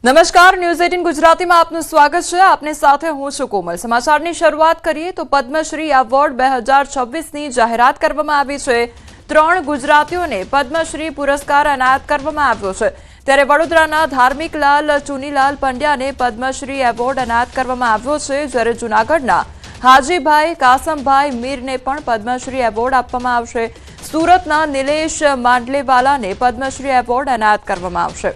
નમસ્કાર ન્યૂઝ 18 ગુજરાતીમાં આપનું સ્વાગત છે। આપની સાથે હું છું કોમલ। સમાચારની શરૂઆત કરીએ તો પદ્મશ્રી એવોર્ડ 2026ની જાહેરાત કરવામાં આવી છે। 3 ગુજરાતીઓને પદ્મશ્રી પુરસ્કાર એનાયત કરવામાં આવ્યો છે। ત્યારે વડોદરાના ધાર્મિકલાલ ચુનીલાલ પંડ્યાને પદ્મશ્રી એવોર્ડ એનાયત કરવામાં આવ્યો છે, જ્યારે જૂનાગઢના હાજીભાઈ કાસમભાઈ મીરને પણ પદ્મશ્રી એવોર્ડ આપવામાં આવશે। સુરતના નિલેશ માંડલેવાલાને પદ્મશ્રી એવોર્ડ એનાયત કરવામાં આવશે।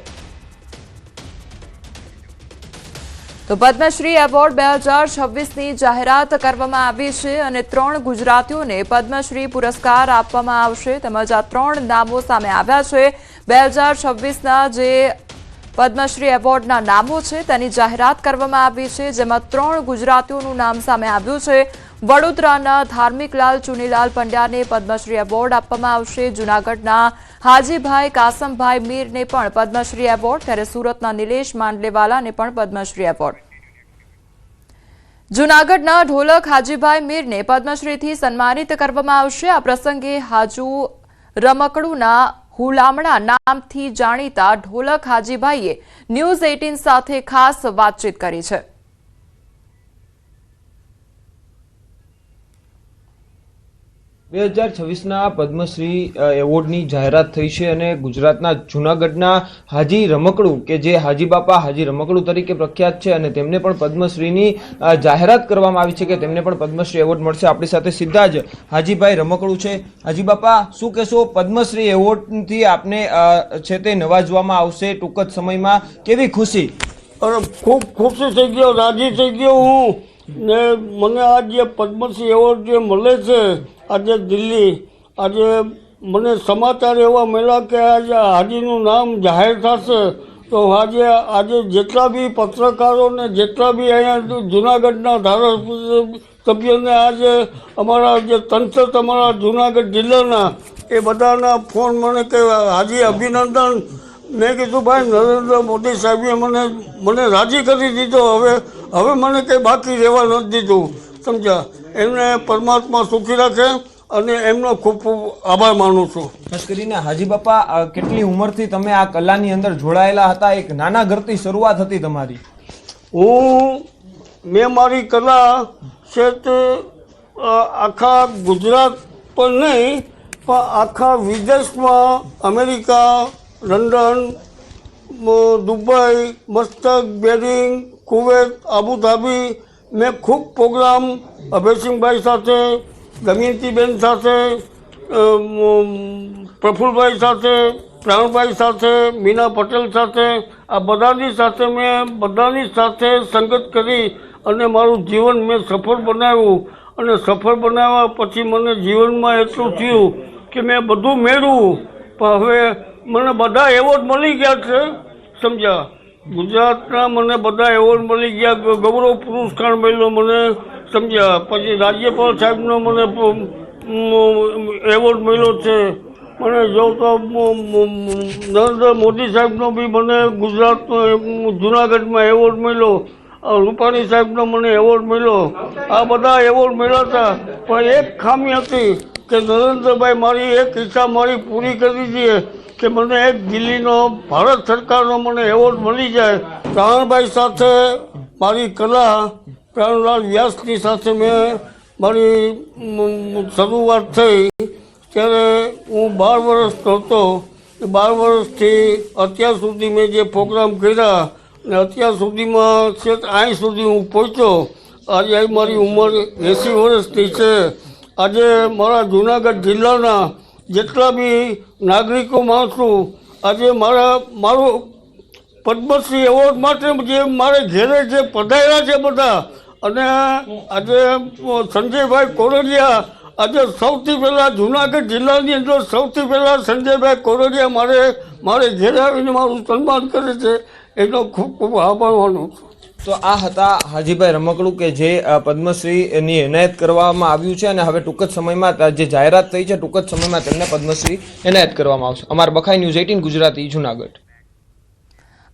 તો પદ્મશ્રી એવોર્ડ 2026ની જાહેરાત કરવામાં આવી છે અને 3 ગુજરાતીઓને પદ્મશ્રી પુરસ્કાર આપવામાં આવશે। તેમજ આ 3 નામો સામે આવ્યા છે। 2026ના જે પદ્મશ્રી એવોર્ડના નામો છે તેની જાહેરાત કરવામાં આવી છે, જેમાં 3 ગુજરાતીઓનું નામ સામે આવ્યું છે। વડોદરાના ધાર્મિકલાલ ચુનીલાલ પંડ્યાને પદ્મશ્રી એવોર્ડ આપવામાં આવશે। જૂનાગઢના હાજીભાઈ કાસમભાઈ મીરને પણ પદ્મશ્રી એવોર્ડ, ત્યારે સુરતના નિલેશ માંડલેવાલાને પણ પદ્મશ્રી એવોર્ડ। જૂનાગઢના ઢોલક હાજીભાઈ મીરને પદ્મશ્રીથી સન્માનિત કરવામાં આવશે। આ પ્રસંગે હાજુ રમકડુના હુલામણા નામથી જાણીતા ઢોલક હાજીભાઈએ ન્યૂઝ 18 સાથે ખાસ વાતચીત કરી છે। 2026ના પદ્મશ્રી એવોર્ડની જાહેરાત થઈ છે અને ગુજરાતના જૂનાગઢના હાજી રમકડું કે જે હાજી બાપા હાજી રમકડું તરીકે પ્રખ્યાત છે અને તેમને પણ પદ્મશ્રીની જાહેરાત કરવામાં આવી છે કે તેમને પણ પદ્મશ્રી એવોર્ડ મળશે। આપણી સાથે સીધા જ હાજીભાઈ રમકડું છે। હાજી બાપા, શું કહેશો, પદ્મશ્રી એવોર્ડથી આપને છે તે નવાજવામાં આવશે ટૂંક જ સમયમાં, કેવી ખુશી? અરે ખૂબ ખુશી થઈ ગયો, રાજી થઈ ગયો હું ને મને આ જે પદ્મશ્રી એવોર્ડ જે મળે છે આજે દિલ્હી, આજે મને સમાચાર એવા મળ્યા કે આજે હાજીનું નામ જાહેર થશે તો આજે જેટલા બી પત્રકારો ને જેટલા બી અહીંયા જૂનાગઢના ધારાસભ્યોને આજે અમારા જે તંત્ર તમારા જૂનાગઢ જિલ્લાના એ બધાના ફોન મને કે હાજી અભિનંદન। મેં કીધું ભાઈ નરેન્દ્ર મોદી સાહેબે મને રાજી કરી દીધો। હવે મને કંઈ બાકી રહેવા નથી દીધું, સમજ્યા? એમને પરમાત્મા સુખી રાખે અને એમનો ખૂબ ખૂબ આભાર માનું છું। ખાસ કરીને હાજી બાપા, કેટલી ઉંમરથી તમે આ કલાની અંદર જોડાયેલા હતા? એક નાના ઘરથી શરૂઆત હતી તમારી। મેં મારી કલા છે તે આખા ગુજરાત પર નહીં પણ આખા વિદેશમાં, અમેરિકા, લંડન, દુબઈ, મસ્તક, બેરિંગ, કુવૈત, આબુધાબી મેં ખૂબ પ્રોગ્રામ અભયસિંહભાઈ સાથે, દમયંતીબેન સાથે, પ્રફુલભાઈ સાથે, પ્રાણભાઈ સાથે, મીના પટેલ સાથે, આ બધાની સાથે મેં બધાની સાથે સંગત કરી અને મારું જીવન મેં સફળ બનાવ્યું। અને સફળ બનાવ્યા પછી મને જીવનમાં એટલું થયું કે મેં બધું મેળવ્યું પણ હવે મને બધા એવોર્ડ મળી ગયા છે, સમજ્યા? ગુજરાતના મને બધા એવોર્ડ મળી ગયા। ગૌરવ પુરસ્કાર મળ્યો મને, સમજ્યા? પછી રાજ્યપાલ સાહેબનો મને એવોર્ડ મળ્યો છે। મને જો તો નરેન્દ્ર મોદી સાહેબનો બી મને ગુજરાતનો જૂનાગઢમાં એવોર્ડ મળ્યો, રૂપાણી સાહેબનો મને એવોર્ડ મળ્યો। આ બધા એવોર્ડ મળ્યા હતા પણ એક ખામી હતી કે નરેન્દ્રભાઈ મારી એક ઈચ્છા મારી પૂરી કરી દીધી કે મને એક દિલ્હીનો ભારત સરકારનો મને એવોર્ડ મળી જાય। પ્રાણભાઈ સાથે મારી કલા, પ્રાણલાલ વ્યાસની સાથે મેં મારી શરૂઆત થઈ ત્યારે હું 12 વર્ષનો હતો। 12 વર્ષથી અત્યાર સુધી મેં જે પ્રોગ્રામ કર્યા ને અત્યાર સુધીમાં છેક અહીં સુધી હું પહોંચ્યો। આજે મારી ઉંમર 80 વર્ષની છે। આજે મારા જૂનાગઢ જિલ્લાના જેટલા બી નાગરિકો માણશું આજે મારો પદ્મશ્રી એવોર્ડ માટે જે મારે ઘેરે જે પધાર્યા છે બધા, અને આજે સંજયભાઈ કોરડિયા આજે સૌથી પહેલાં જૂનાગઢ જિલ્લાની અંદર સૌથી પહેલાં સંજયભાઈ કોરડિયા મારે ઘેરે આવીને મારું સન્માન કરે છે, એનો ખૂબ ખૂબ આભાર માનું છું। તો આ હતા હાજીભાઈ રમકડું કે જે પદ્મશ્રીની એનાયત કરવામાં આવ્યું છે અને હવે ટૂંક જ સમયમાં જે જાહેરાત થઈ છે ટૂંક જ સમયમાં તેમને પદ્મશ્રી એનાયત કરવામાં આવશે। અમારા બખાઈ ન્યૂઝ 18 ગુજરાતી, જૂનાગઢ।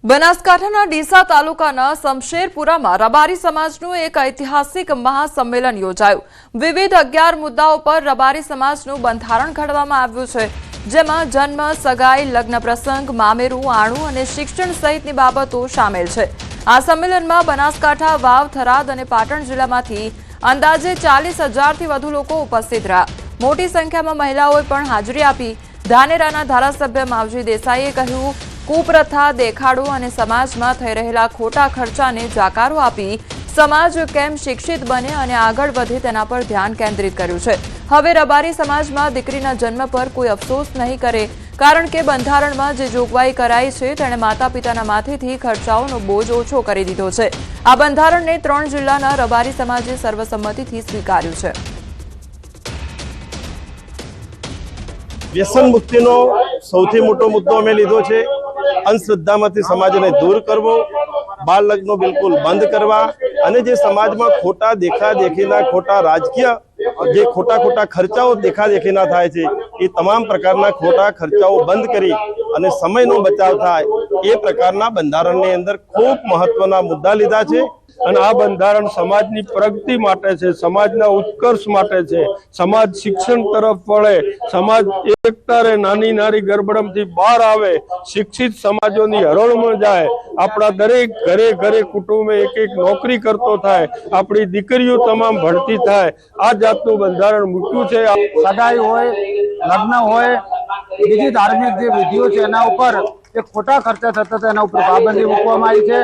બનાસકાંઠાના ડીસા તાલુકાના શમશેરપુરામાં રબારી સમાજનું એક ઐતિહાસિક મહાસંમેલન યોજાયું। વિવિધ 11 મુદ્દાઓ પર રબારી સમાજનું બંધારણ ઘડવામાં આવ્યું છે। જેમાં જન્મ, સગાઈ, લગ્ન પ્રસંગ, મામેરું, આણું અને શિક્ષણ સહિતની બાબતો સામેલ છે. આ સંમેલનમાં બનાસકાંઠા, વાવ, થરાદ અને પાટણ જિલ્લામાંથી અંદાજે 40,000થી વધુ લોકો ઉપસ્થિત રહ્યા. મોટી સંખ્યામાં મહિલાઓએ પણ હાજરી આપી. ધાનેરાના ધારાસભ્ય માવજી દેસાઈએ કહ્યું, કુપ્રથા, દેખાડો અને સમાજમાં થઈ રહેલા ખોટા ખર્ચાને જાકારો આપી સમાજ કેમ શિક્ષિત બને અને આગળ વધે તેના પર ધ્યાન કેન્દ્રિત કર્યું છે. હવે રબારી સમાજમાં દીકરીના જન્મ પર કોઈ અફસોસ નહીં કરે, કારણ કે બંધારણમાં જે જોગવાઈ કરાઈ છે તેણે માતા પિતાના માથેથી ખર્ચાઓનો બોજ ઓછો કરી દીધો છે. આ બંધારણને 3 જિલ્લાના રબારી સમાજે સર્વસંમતિથી સ્વીકાર્યું છે. વ્યસન મુક્તિનો સૌથી મોટો મુદ્દો અમે લીધો છે. અંધશ્રદ્ધામાંથી સમાજને દૂર કરવો, બાળ લગ્નો બિલકુલ બંધ કરવા અને જે સમાજમાં ખોટા દેખાદેખીના, ખોટા રાજકીય જે ખોટા ખર્ચાઓ દેખાદેખીના થાય છે એ તમામ પ્રકારના ખોટા ખર્ચાઓ બંધ કરી અને સમયનો બચાવ થાય એ પ્રકારના બંધારણની અંદર ખૂબ મહત્વના મુદ્દા લીધા છે. અને આ બંધારણ સમાજની પ્રગતિ માટે છે, સમાજના ઉત્કર્ષ માટે છે, સમાજ શિક્ષણ તરફ વળે, સમાજ એકતા રે, નાની નાની ગરબડમથી બહાર આવે, શિક્ષિત સમાજોની હરોળમાં જાય, આપણા દરેક ઘરે ઘરે કુટુંબે એક નોકરી કરતો થાય, આપણી દીકરીઓ તમામ ભણતી થાય. આ જાતનું બંધારણ મૂક્યું છે. સગાઈ હોય, લગ્ન હોય, બીજી ધાર્મિક જે વિધિઓ છે એના ઉપર જે ખોટા ખર્ચા થતા હતા એના ઉપર પાબંદી મૂકવામાં આવી છે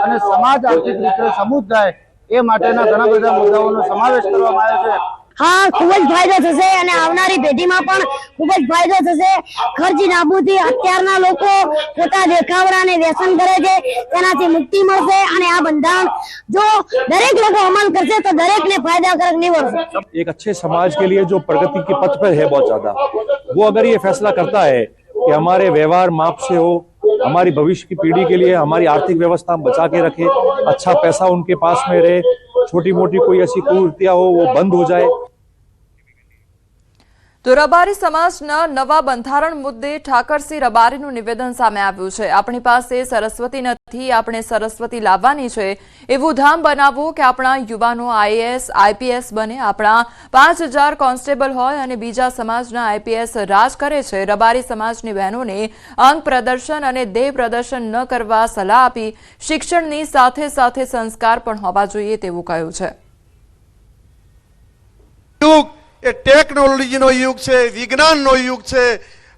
અને સમાજ આર્થિક રીતે સમૃદ્ધ થાય એ માટેના ઘણા બધા મુદ્દાઓનો સમાવેશ કરવામાં આવ્યો છે. હા, ખૂબ જ ફાયદો થશે અને આવનારી પેઢીમાં પણ ખૂબ જ ફાયદો થશે. ખર્ચી નાબૂદી, અત્યારના લોકો ખોટા દેખાવડા અને વ્યસન કરે છે તેનાથી મુક્તિ મળશે અને આ બંધારણ જો દરેક લોકો અમલ કરશે તો દરેકને फायदाकारक निवड़શે. एक अच्छे समाज के लिए जो प्रगति के पथ पर है बहुत ज्यादा, वो अगर ये फैसला करता है कि हमारे व्यवहार माप से हो, हमारी भविष्य की पीढ़ी के लिए हमारी आर्थिक व्यवस्था बचा के रखे, अच्छा पैसा उनके पास में रहे, छोटी मोटी कोई ऐसी कुरीतियां हो वो बंद हो जाए. તો રબારી સમાજના નવા બંધારણ મુદ્દે ઠાકરસિંહ રબારીનું નિવેદન સામે આવ્યું છે. આપણી પાસે સરસ્વતી નથી, આપણે સરસ્વતી લાવવાની છે. એવું ધામ બનાવવું કે આપણા યુવાનો આઈએએસ, આઈપીએસ બને, આપણા 5,000 કોન્સ્ટેબલ હોય અને બીજા સમાજના આઈપીએસ રાજ કરે છે. રબારી સમાજની બહેનોને અંગ પ્રદર્શન અને દેહ પ્રદર્શન ન કરવા સલાહ આપી. શિક્ષણની સાથે સાથે સંસ્કાર પણ હોવા જોઈએ તેવું કહ્યું છે. એ ટેકનોલોજીનો યુગ છે, વિજ્ઞાનનો યુગ છે.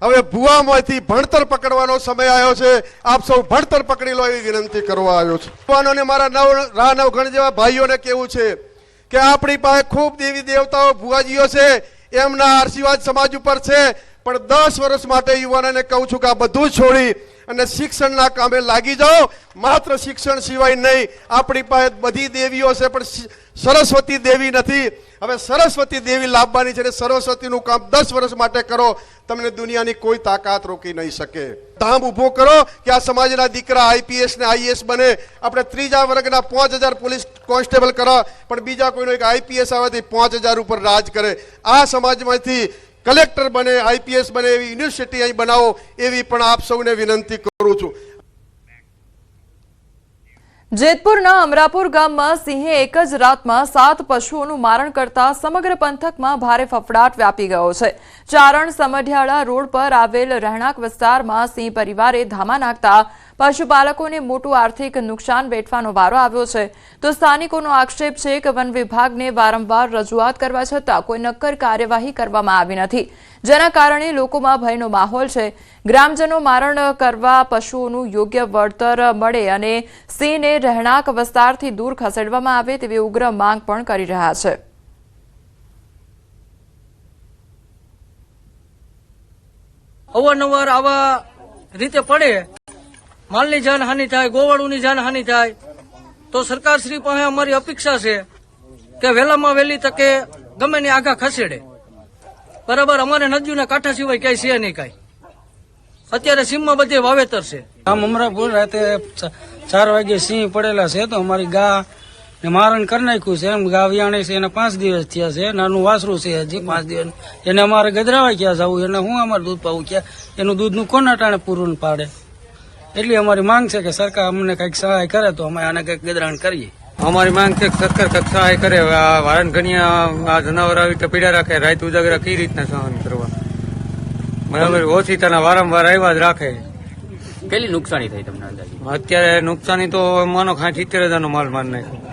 હવે ભૂવામાંથી ભણતર પકડવાનો સમય આવ્યો છે. આપ સૌ ભણતર પકડી લો એવી વિનંતી કરવા આવ્યો છું. યુવાનોને મારા નવઘણ જેવા ભાઈઓને કેવું છે કે આપણી પાસે ખૂબ દેવી દેવતાઓ, ભુવાજીઓ છે, એમના આશીર્વાદ સમાજ ઉપર છે, પણ 10 વર્ષ માટે યુવાનોને કહું છું કે આ બધું છોડી અને શિક્ષણના કામે લાગી જાઓ. માત્ર શિક્ષણ સિવાય નહીં, આપણી પાસે બધી દેવીઓ છે પણ સરસ્વતી દેવી નથી. હવે સરસ્વતી દેવી લાવવાની છે. સરસ્વતીનું કામ 10 વર્ષ માટે કરો, તમને દુનિયાની કોઈ તાકાત રોકી નહીં શકે. ધામ ઉભો કરો કે આ સમાજના દીકરા આઈપીએસ ને આઈએસ બને. આપણે 3જા વર્ગના 5,000 પોલીસ કોન્સ્ટેબલ કરો, પણ બીજા કોઈનો એક આઈપીએસ આવે તો 5,000 ઉપર રાજ કરે. આ સમાજમાંથી કલેક્ટર બને, આઈપીએસ બને એવી યુનિવર્સિટી અહીં બનાવો એવી પણ આપ સૌને વિનંતી કરું છું. જેતપુરના અમરાપુર ગામમાં સિંહે એક જ રાતમાં 7 પશુઓનું મારણ કરતા સમગ્ર પંથકમાં ભારે ફફડાટ વ્યાપી ગયો છે. ચારણ સમઢિયાળા રોડ પર આવેલ રહેણાંક વિસ્તારમાં સિંહ પરિવારે ધામા નાખતા પશુપાલકોને મોટું આર્થિક નુકસાન વેઠવાનો વારો આવ્યો છે. તો સ્થાનિકોનો આક્ષેપ છે કે વન વિભાગને વારંવાર રજૂઆત કરવા છતાં કોઈ નક્કર કાર્યવાહી કરવામાં આવી નથી, જેના કારણે લોકોમાં ભયનો માહોલ છે. ગ્રામજનો મારણ કરવા પશુઓનું યોગ્ય વળતર મળે અને સિંહને રહેણાંક વિસ્તારથી દૂર ખસેડવામાં આવે તેવી ઉગ્ર માંગ પણ કરી રહ્યા છે. અવારનવાર આવા રીતે પડે, માલની જાનહાનિ થાય, ગોવાળુની જાનહાનિ થાય, તો સરકારશ્રી પાસે અમારી અપેક્ષા છે કે વહેલામાં વહેલી તકે ગમે ને આગા ખસેડે. બરાબર, અમારે નદીઓના કાંઠા સિવાય ક્યાંય છે નહીં કાંઈ. અત્યારે સીમમાં બધે વાવેતર છે. આમ અમરાપુર રાતે 4 વાગે સિંહ પડેલા છે તો અમારી ગા ને મારણ કરી નાખ્યું છે. એમ ગા વિયાણે છે, એને 5 દિવસ થયા છે. નાનું વાસરું છે હજી 5 દિવસ. એને અમારે ગજરાવા ક્યાં જવું, એને હું અમારે દૂધ પાવું ક્યાં, એનું દૂધનું કોના ટાણે પૂરું પાડે. એટલી અમારી માંગ છે કે સરકાર અમને કંઈક સહાય કરે તો અમે આને કંઈક ગજરાણ કરીએ. અમારી માંગ છે કે સરકાર કંઈક સહાય કરે. વારણ ઘણી આ જનાવર આવી રીતે પીડા રાખે, રાત ઉજાગરા કઈ રીતના સહન કરવા. બરાબર ઓછી તને વારંવાર આવ્યા જ રાખે. કેટલી નુકસાની થઈ તમને અંદાજે? અત્યારે નુકસાની તો માનો 70,000 નો માલ માર નાખ્યો.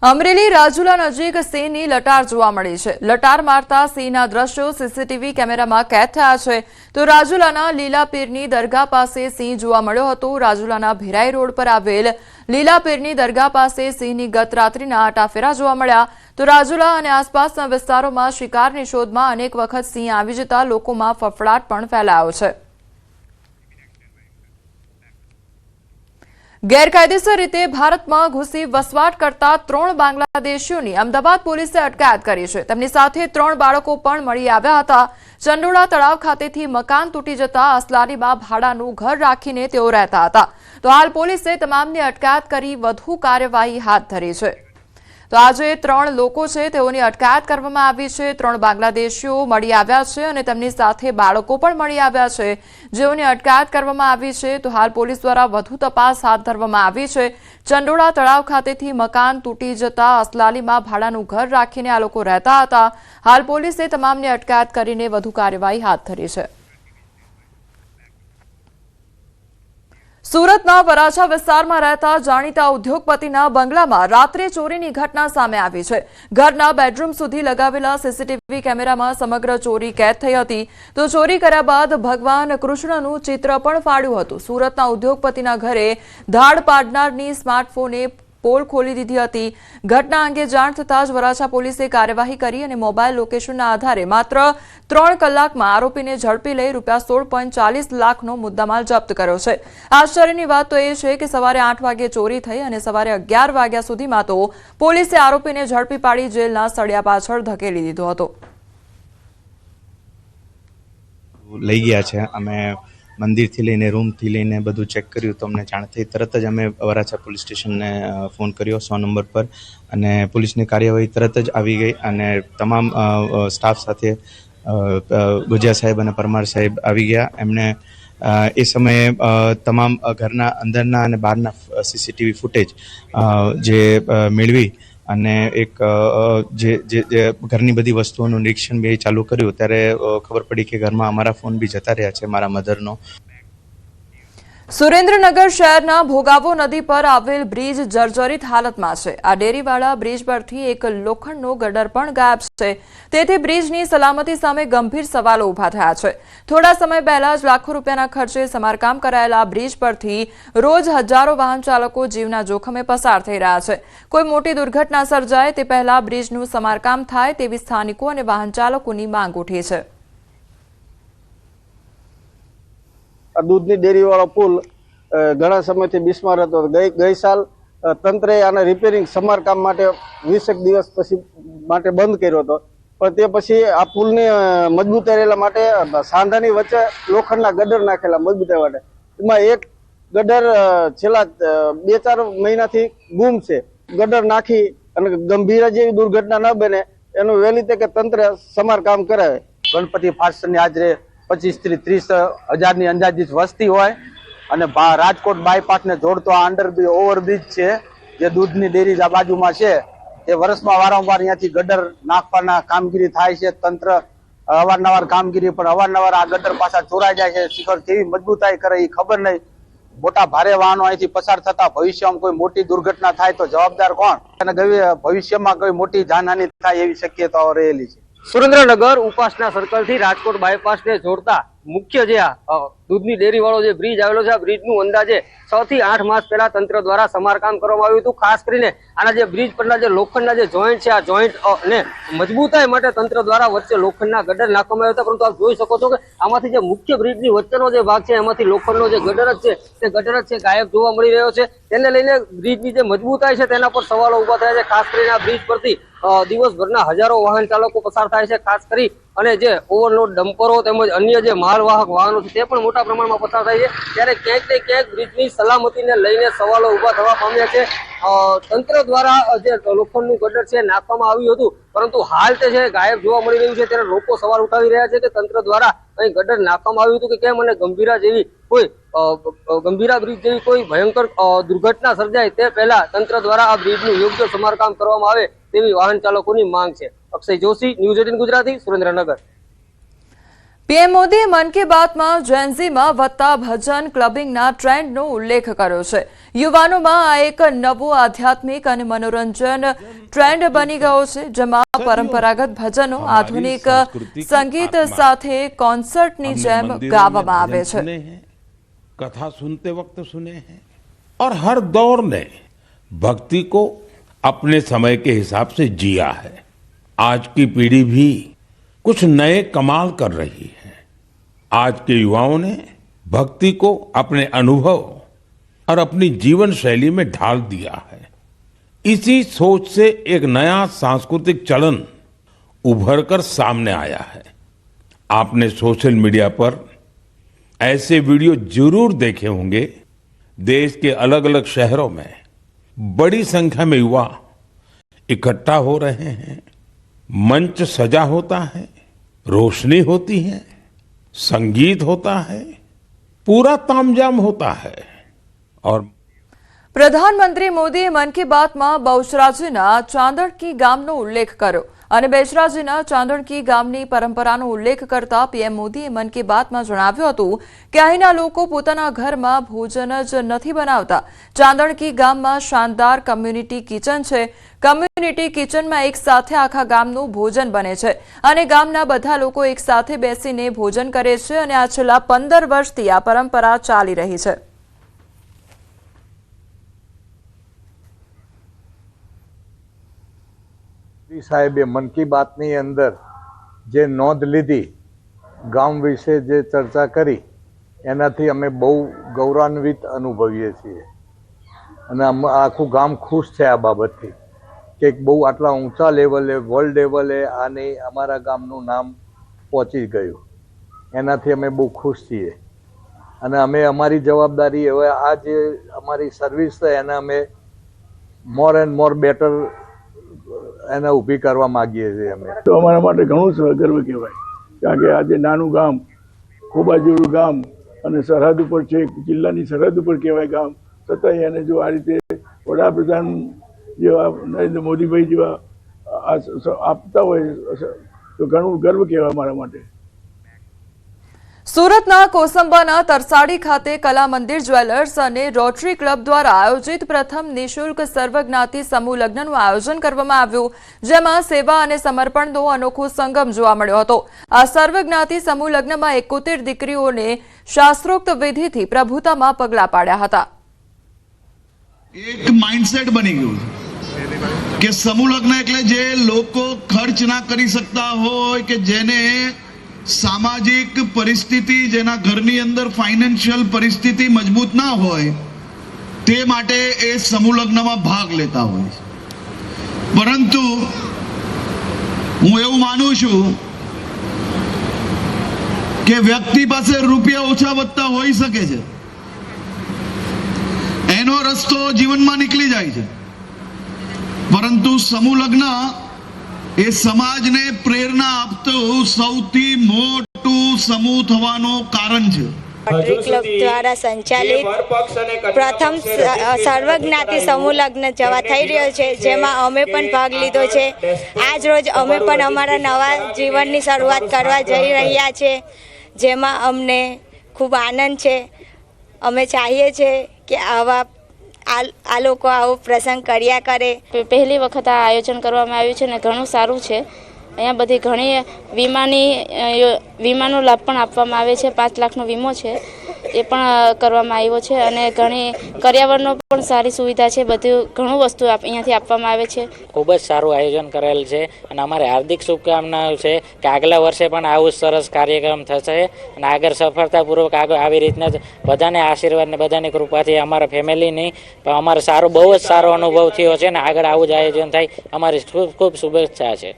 અમરેલી રાજુલા નજીક સિંહની લટાર જોવા મળી છે. લટાર મારતા સિંહના દ્રશ્યો સીસીટીવી કેમેરામાં કેદ થયા છે. તો રાજુલાના લીલાપીરની દરગાહ પાસે સિંહ જોવા મળ્યો હતો. રાજુલાના ભેરાઈ રોડ પર આવેલ લીલાપીરની દરગાહ પાસે સિંહની ગત રાત્રિના આટાફેરા જોવા મળ્યા. તો રાજુલા અને આસપાસના વિસ્તારોમાં શિકારની શોધમાં અનેક વખત સિંહ આવી જતા લોકોમાં ફફડાટ પણ ફેલાયો છે. ગેરકાયદેસર રીતે ભારતમાં ઘૂસી વસવાટ કરતા 3 બાંગ્લાદેશીઓની અમદાવાદ પોલીસે અટકાયત કરી છે. તેમની સાથે 3 બાળકો પણ મળી આવ્યા હતા. ચંડોળા તળાવ ખાતેથી મકાન તૂટી જતા અસલારીમાં ભાડાનું ઘર રાખીને તેઓ રહેતા હતા. તો હાલ પોલીસે તમામની અટકાયત કરી વધુ કાર્યવાહી હાથ ધરી છે. તો આજે 3 લોકો છે તેઓની અટકાયત કરવામાં આવી છે. 3 બાંગ્લાદેશીઓ મળી આવ્યા છે અને તેમની સાથે બાળકો પણ મળી આવ્યા છે, જેઓની અટકાયત કરવામાં આવી છે. તો હાલ પોલીસ દ્વારા વધુ તપાસ હાથ ધરવામાં આવી છે. ચંડોળા તળાવ ખાતેથી મકાન તૂટી જતા અસલાલીમાં ભાડાનું ઘર રાખીને આ લોકો રહેતા હતા. હાલ પોલીસે તમામની અટકાયત કરીને વધુ કાર્યવાહી હાથ ધરી છે. સુરતના વરાછા વિસ્તારમાં રહેતા જાણીતા ઉદ્યોગપતિના બંગલામાં રાત્રે ચોરીની ઘટના સામે આવી છે. ઘરના બેડરૂમ સુધી લગાવેલા સીસીટીવી કેમેરામાં સમગ્ર ચોરી કેદ થઈ હતી. તો ચોરી કર્યા બાદ ભગવાન કૃષ્ણનું ચિત્ર પણ ફાડ્યું હતું. સુરતના ઉદ્યોગપતિના ઘરે ધાડ પાડનારની સ્માર્ટફોને પોલ ખોલી દીધી હતી. ઘટના અંગે જાણ થતાં જ વરાછા પોલીસે કાર્યવાહી કરી અને મોબાઈલ લોકેશનના આધારે માત્ર 3 કલાકમાં આરોપીને ઝડપી લઈ ₹16.40 લાખનો મુદ્દામાલ જપ્ત કર્યો છે. આશ્ચર્યની વાત તો એ છે કે સવારે 8 વાગે ચોરી થઈ અને સવારે 11 વાગ્યા સુધીમાં તો પોલીસે આરોપીને ઝડપી પાડી જેલના સળિયા પાછળ ધકેલી દીધો હતો. લઈ ગયા છે. અમે મંદિરથી લઈને રૂમથી લઈને બધું ચેક કર્યું તો અમને જાણ થઈ. તરત જ અમે વરાછા પોલીસ સ્ટેશનને ફોન કર્યો 100 નંબર પર અને પોલીસની કાર્યવાહી તરત જ આવી ગઈ અને તમામ સ્ટાફ સાથે ગુજિયા સાહેબ અને પરમાર સાહેબ આવી ગયા. એમણે એ સમયે તમામ ઘરના અંદરના અને બહારના સીસીટીવી ફૂટેજ જે મેળવી અને એક જે ઘરની બધી વસ્તુઓનું નિરીક્ષણ બી ચાલુ કર્યું ત્યારે ખબર પડી કે ઘરમાં અમારા ફોન બી જતા રહ્યા છે, મારા મધરનો. સુરેન્દ્રનગર શહેરના ભોગાવો નદી પર આવેલ બ્રિજ જર્જરિત હાલતમાં છે. આ ડેરીવાળા બ્રિજ પરથી એક લોખંડનો ગટર પણ ગાયબ છે. તેથી બ્રિજની સલામતી સામે ગંભીર સવાલો ઉભા થયા છે. થોડા સમય પહેલા જ લાખો રૂપિયાના ખર્ચે સમારકામ કરાયેલા બ્રિજ પરથી રોજ હજારો વાહન ચાલકો જીવના જોખમે પસાર થઈ રહ્યા છે. કોઈ મોટી દુર્ઘટના સર્જાય તે પહેલા બ્રિજનું સમારકામ થાય તેવી સ્થાનિકો અને વાહન ચાલકોની માંગ ઉઠી છે. દૂધની ડેરી વાળો પુલ ઘણા સમયથી બિસ્માર હતો. ગઈ સાલ તંત્રએ આને રિપેરિંગ સમારકામ માટે 20 દિવસ પછી માટે બંધ કર્યો હતો. પણ તે પછી આ પુલની મજબૂતાઈ રહેલા માટે સાંધાની વચ્ચે લોખંડના ગડર નાખેલા મજબૂતાઈ માટે. એમાં એક ગડર છેલ્લા 2-4 મહિનાથી ગુમ છે. ગડર નાખી અને ગંભીર જેવી દુર્ઘટના ન બને એનું વહેલી તકે તંત્ર સમારકામ કરાવે. ગણપતિ ફાસ્ટની હાજરે 25 થી 30 હજારની અંદાજિત વસ્તી હોય અને રાજકોટ બાયપાસને જોડતો આ ઓવરબ્રિજ છે જે દૂધની ડેરી આ બાજુમાં છે. એ વર્ષમાં વારંવાર અહીંયાથી ગટર નાખવાના કામગીરી થાય છે. તંત્ર અવારનવાર કામગીરી પણ અવારનવાર આ ગટર પાછા ચોરાઈ જાય છે. શિખર કેવી મજબૂતાઈ કરે એ ખબર નહીં. મોટા ભારે વાહનો અહીંથી પસાર થતા ભવિષ્યમાં કોઈ મોટી દુર્ઘટના થાય તો જવાબદાર કોણ? અને ભવિષ્યમાં કોઈ મોટી જાનહાનિ થાય એવી શક્યતાઓ રહેલી છે. સુરેન્દ્રનગર ઉપાસના સર્કલ થી રાજકોટ બાયપાસ ને જોડતા મુખ્ય જે દૂધની ડેરી વાળો જે બ્રિજ આવેલો છે, આ બ્રિજ નું અંદાજે 6 થી 8 માસ પહેલા તંત્ર દ્વારા સમારકામ કરવામાં આવ્યું હતું. ખાસ કરીને આના જે બ્રિજ પરના જે લોખંડના જે જોઈન્ટ છે, આ જોઈન્ટ ને મજબૂતાઈ માટે તંત્ર દ્વારા વચ્ચે લોખંડના ગડર નાખવામાં આવ્યા હતા. પરંતુ આપ જોઈ શકો છો કે આમાંથી જે મુખ્ય બ્રિજની વચ્ચેનો જે ભાગ છે એમાંથી લોખંડનો જે ગડર જ છે તે ગડર જ છે ગાયબ જોવા મળી રહ્યો છે. તેને લઈને બ્રિજની જે મજબૂતાઈ છે તેના પર સવાલો ઉભા થયા છે. ખાસ કરીને આ બ્રિજ પરથી દિવસભરના હજારો વાહન ચાલકો પસાર થાય છે. ખાસ કરી અને જે ઓવરલોડ ડમ્પરો તેમજ અન્ય જે માલવાહક વાહનો છે તે પણ મોટા પ્રમાણમાં પસાર થાય છે. ત્યારે ક્યાંક ને ક્યાંક બ્રિજની સલામતીને લઈને સવાલો ઉભા થવા પામ્યા છે. તંત્ર દ્વારા જે લોખંડનું ગટર છે નાખવામાં આવ્યું હતું, પરંતુ હાલ તે છે ગાયબ જોવા મળી રહ્યું છે. ત્યારે લોકો સવાલ ઉઠાવી રહ્યા છે કે તંત્ર દ્વારા અહીં ગટર નાખવામાં આવ્યું હતું કે કેમ, અને ગંભીરા બ્રિજ જેવી કોઈ ભયંકર દુર્ઘટના સર્જાય તે પહેલા તંત્ર દ્વારા આ બ્રિજનું યોગ્ય સમારકામ કરવામાં આવે તેવી વાહન ચાલકોની માંગ છે. અક્ષય જોશી, ન્યૂઝ 18 ગુજરાતી, સુરેન્દ્રનગર. પીએમ મોદીએ મન કી બાતમાં જેન્ઝીમાં વધતા ભજન ક્લબિંગના ટ્રેન્ડનો ઉલ્લેખ કર્યો છે. યુવાનોમાં આ એક નવો આધ્યાત્મિક અને મનોરંજન ટ્રેન્ડ બની ગયો છે, જેમાં પરંપરાગત ભજનો આધુનિક સંગીત સાથે કોન્સર્ટની જેમ ગાવામાં આવે છે. कथा सुनते वक्त सुने हैं और हर दौर ने भक्ति को अपने समय के हिसाब से जिया है. आज की पीढ़ी भी कुछ नए कमाल कर रही है. आज के युवाओं ने भक्ति को अपने अनुभव और अपनी जीवन शैली में ढाल दिया है. इसी सोच से एक नया सांस्कृतिक चलन उभर कर सामने आया है. आपने सोशल मीडिया पर ऐसे वीडियो जरूर देखे होंगे. देश के अलग अलग शहरों में बड़ी संख्या में युवा इकट्ठा हो रहे हैं. मंच सजा होता है, रोशनी होती है, संगीत होता है, पूरा तामझाम होता है. और પ્રધાનમંત્રી મોદીએ મન કી બાતમાં બહુચરાજીના ચાંદણકી ગામનો ઉલ્લેખ કર્યો અને બેચરાજીના ચાંદણકી ગામની પરંપરાનો ઉલ્લેખ કરતા પીએમ મોદીએ મન કી બાતમાં જણાવ્યું હતું કે અહીંના લોકો પોતાના ઘરમાં ભોજન જ નથી બનાવતા. ચાંદણકી ગામમાં શાનદાર કમ્યુનિટી કિચન છે. કમ્યુનિટી કિચનમાં એક સાથે આખા ગામનું ભોજન બને છે અને ગામના બધા લોકો એક સાથે બેસીને ભોજન કરે છે અને આ છેલ્લા 15 વર્ષથી આ પરંપરા ચાલી રહી છે. સાહેબે મન કી બાતની અંદર જે નોંધ લીધી, ગામ વિશે જે ચર્ચા કરી, એનાથી અમે બહુ ગૌરવાન્વિત અનુભવીએ છીએ અને આખું ગામ ખુશ છે આ બાબતથી કે બહુ આટલા ઊંચા લેવલે, વર્લ્ડ લેવલે આની અમારા ગામનું નામ પહોંચી ગયું. એનાથી અમે બહુ ખુશ છીએ અને અમે અમારી જવાબદારી હવે આ જે અમારી સર્વિસ છે એને અમે મોર એન્ડ મોર બેટર એને ઊભી કરવા માંગીએ છીએ. અમે તો અમારા માટે ઘણું ગર્વ કહેવાય, કારણ કે આજે નાનું ગામ, ખોબા જેવું ગામ અને સરહદ ઉપર છે, જિલ્લાની સરહદ ઉપર કહેવાય ગામ, છતાંય એને જો આ રીતે વડાપ્રધાન જેવા નરેન્દ્ર મોદીભાઈ જેવા આપતા હોય તો ઘણું ગર્વ કહેવાય અમારા માટે. સુરતના કોસંબાના તરસાડી ખાતે કલા મંદિર જ્વેલર્સ અને રોટરી ક્લબ દ્વારા આયોજિત પ્રથમ નિઃશુલ્ક સર્વજ્ઞાતિ સમૂહ લગ્નનું આયોજન કરવામાં આવ્યું, જેમાં સેવા અને સમર્પણનો અનોખો સંગમ જોવા મળ્યો હતો. આ સર્વજ્ઞાતિ સમૂહ લગ્નમાં 71 દીકરીઓને શાસ્ત્રોક્ત વિધિથી પ્રભુતામાં પગલાં પાડ્યા હતા. એક માઇન્ડસેટ બની ગયું કે સમૂહ લગ્ન એટલે જે લોકો ખર્ચ ના કરી શકતા હોય કે જેને સામાજિક પરિસ્થિતિ, જેના ઘરની અંદર ફાઇનાન્શિયલ પરિસ્થિતિ મજબૂત ના હોય, તે માટે એ સમૂહ લગ્નમાં ભાગ લેતા હોય. પરંતુ હું એવું માનું છું કે વ્યક્તિ પાસે રૂપિયા ઓછા વધતા હોઈ શકે છે, એનો રસ્તો જીવનમાં નીકળી જાય છે, પરંતુ સમૂહ લગ્ન એ સમાજને પ્રેરણા આપતું સૌથી મોટું સમૂહ થવાનું કારણ છે. રોટરી ક્લબ દ્વારા સંચાલિત પ્રથમ સર્વજ્ઞાતિ સમૂહ લગ્ન જવા થઈ રહ્યો છે, જેમાં અમે પણ ભાગ લીધો છે. આજ રોજ અમે પણ અમારા નવા જીવનની શરૂઆત કરવા જઈ રહ્યા છે, જેમાં અમને ખૂબ આનંદ છે. અમે ચાહીએ છીએ કે આ લોકો આવો પ્રસંગ કર્યા કરે. પહેલી વખત આ આયોજન કરવામાં આવ્યું છે અને ઘણું સારું છે. અહીંયા બધી ઘણી વીમાનો લાભ પણ આપવામાં આવે છે. 5 લાખનો વીમો છે એ પણ કરવામાં આવ્યો છે અને ઘણી કર્યાવરનો પણ સારી સુવિધા છે. બધું ઘણું વસ્તુ અહીંયાથી આપવામાં આવે છે. ખૂબ જ સારું આયોજન કરેલ છે અને અમારે હાર્દિક શુભકામનાઓ છે કે આગલા વર્ષે પણ આવું સરસ કાર્યક્રમ થશે અને આગળ સફળતાપૂર્વક આગળ આવી રીતના જ બધાને આશીર્વાદ ને બધાની કૃપાથી અમારા ફેમિલીની પણ અમારે બહુ જ સારો અનુભવ થયો છે ને આગળ આવું જ આયોજન થાય અમારી ખૂબ ખૂબ શુભેચ્છા છે.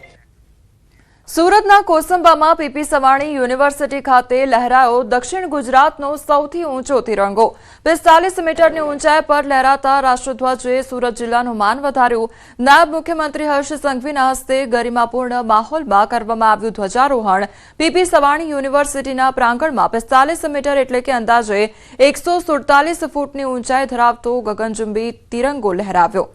સુરતના કોસંબામાં પીપી સવાણી યુનિવર્સિટી ખાતે લહેરાયો દક્ષિણ ગુજરાતનો સૌથી ઊંચો તિરંગો. 45 મીટરની ઊંચાઈ પર લહેરાતા રાષ્ટ્રધ્વજે સુરત જિલ્લાનું માન વધાર્યું. નાયબ મુખ્યમંત્રી હર્ષ સંઘવીના હસ્તે ગરિમાપૂર્ણ માહોલમાં કરવામાં આવ્યું ધ્વજારોહણ. પીપી સવાણી યુનિવર્સિટીના પ્રાંગણમાં 45 મીટર એટલે કે અંદાજે 147 ફૂટની ઊંચાઈ ધરાવતો ગગનચુંબી તિરંગો લહેરાવ્યો.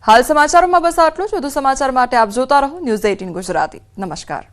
હાલ સમાચારોમાં બસ આટલું જ. વધુ સમાચાર માટે આપ જોતા રહો ન્યૂઝ 18 ગુજરાતી. નમસ્કાર.